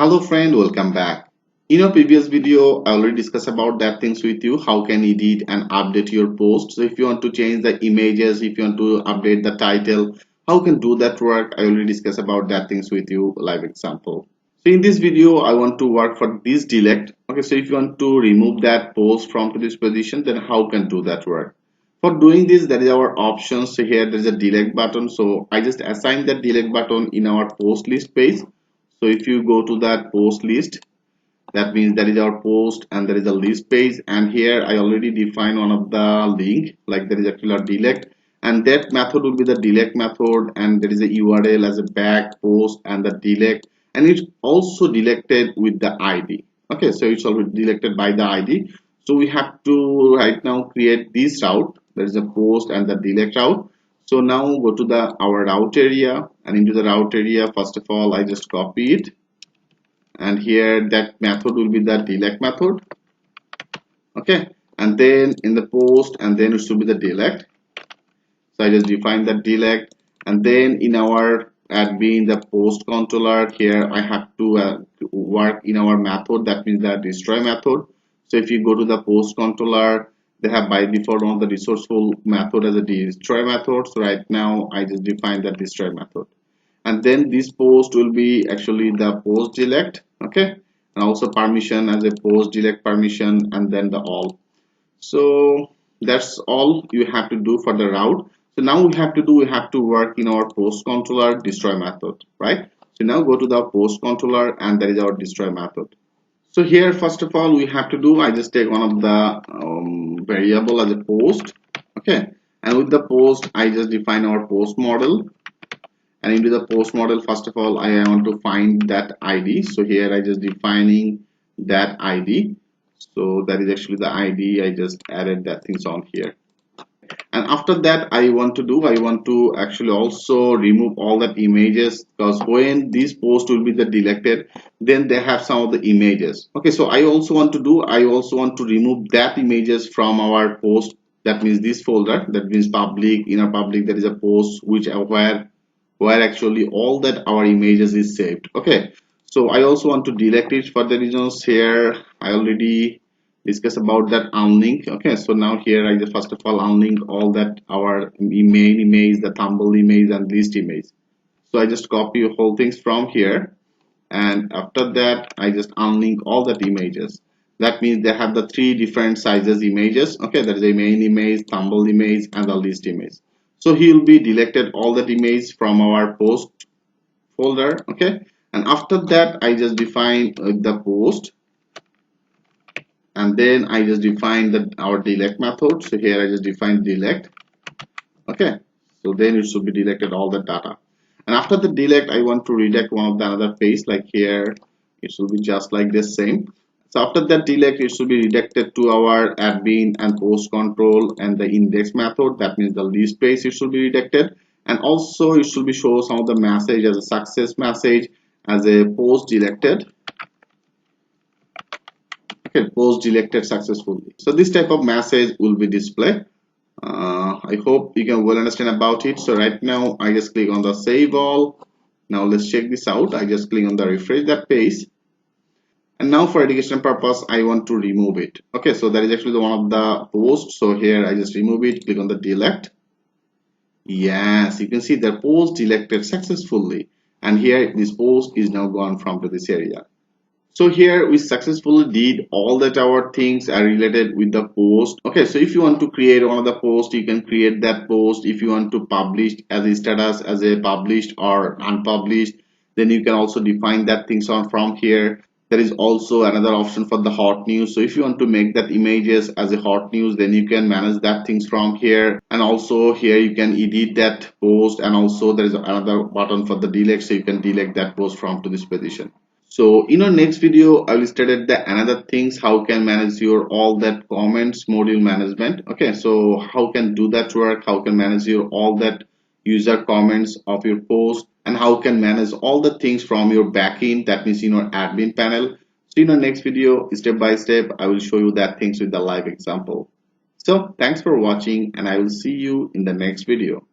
Hello friend, welcome back. In our previous video, I already discussed about that things with you. How can edit and update your post. So if you want to change the images, if you want to update the title, how can do that work? I already discussed about that things with you, live example. So in this video, I want to work for this delete. Okay, so if you want to remove that post from to this position, then how can do that work? For doing this, there is our options. So here there is a delete button. So I just assign that delete button in our post list page. So if you go to that post list, that means that is our post and there is a list page, and here I already define one of the link, like there is actually a delete, and that method will be the delete method, and there is a URL as a back post and the delete, and it's also deleted with the ID. Okay, so it's already deleted by the ID. So we have to right now create this route. There is a post and the delete route. So now go to the our route area, and into the route area, first of all I just copy it, and here that method will be the delete method. Okay, and then in the post, and then it should be the delete. So I just define the delete, and then in our admin the post controller, here I have to work in our method, that means the destroy method. So if you go to the post controller, they have by default one of the resourceful method as a destroy method. So right now I just define the destroy method, and then this post will be actually the post delete. Okay, and also permission as a post delete permission, and then the all. So that's all you have to do for the route. So now we have to work in our post controller destroy method, right? So now go to the post controller, and that is our destroy method. So here first of all we have to do, I just take one of the variable as a post. Okay, and with the post I just define our post model, and into the post model, first of all I want to find that ID. So here I just defining that ID. So that is actually the ID. I just added that things on here, and after that I want to actually also remove all that images, because when this post will be the deleted, then they have some of the images. Okay, so I also want to remove that images from our post. That means this folder, that means public, inner public, there is a post which where actually all that our images is saved. Okay, so I also want to delete it. For the reasons here I already discussed about that unlink. Okay, so now here I just first of all unlink all that our main image, the thumbnail image and list image. So I just copy whole things from here, and after that I just unlink all that images. That means they have the three different sizes images. Okay, that is a main image, thumbnail image and the list image. So he will be deleted all that image from our post folder. Okay, and after that I just define the post, and then I just define our delete method. So here I just define delete. Okay, so then it should be deleted all the data, and after the delete I want to redirect one of the another page, like here it should be just like this same. So after that delete, it should be redirected to our admin and post control and the index method. That means the list page it should be redirected, and also it should be show some of the message as a success message as a post deleted. Okay, post deleted successfully. So this type of message will be displayed. I hope you can well understand about it. So right now I just click on the save all. Now let's check this out. I just click on the refresh that page, and now for education purpose I want to remove it. Okay, so that is actually the one of the posts. So here I just remove it, click on the delete. Yes, you can see the post deleted successfully, and here this post is now gone from to this area. So here we successfully did all that our things are related with the post. Okay, so if you want to create one of the post, you can create that post. If you want to publish as a status as a published or unpublished, then you can also define that things on from here. There is also another option for the hot news. So if you want to make that images as a hot news, then you can manage that things from here. And also here you can edit that post, and also there is another button for the delete, so you can delete that post from to this position. So in our next video I will study the another things how can manage your all that comments module management. Okay, so how can do that work, how can manage your all that user comments of your post, and how can manage all the things from your backend, that means in your admin panel. So in our next video, step by step I will show you that things with the live example. So thanks for watching, and I will see you in the next video.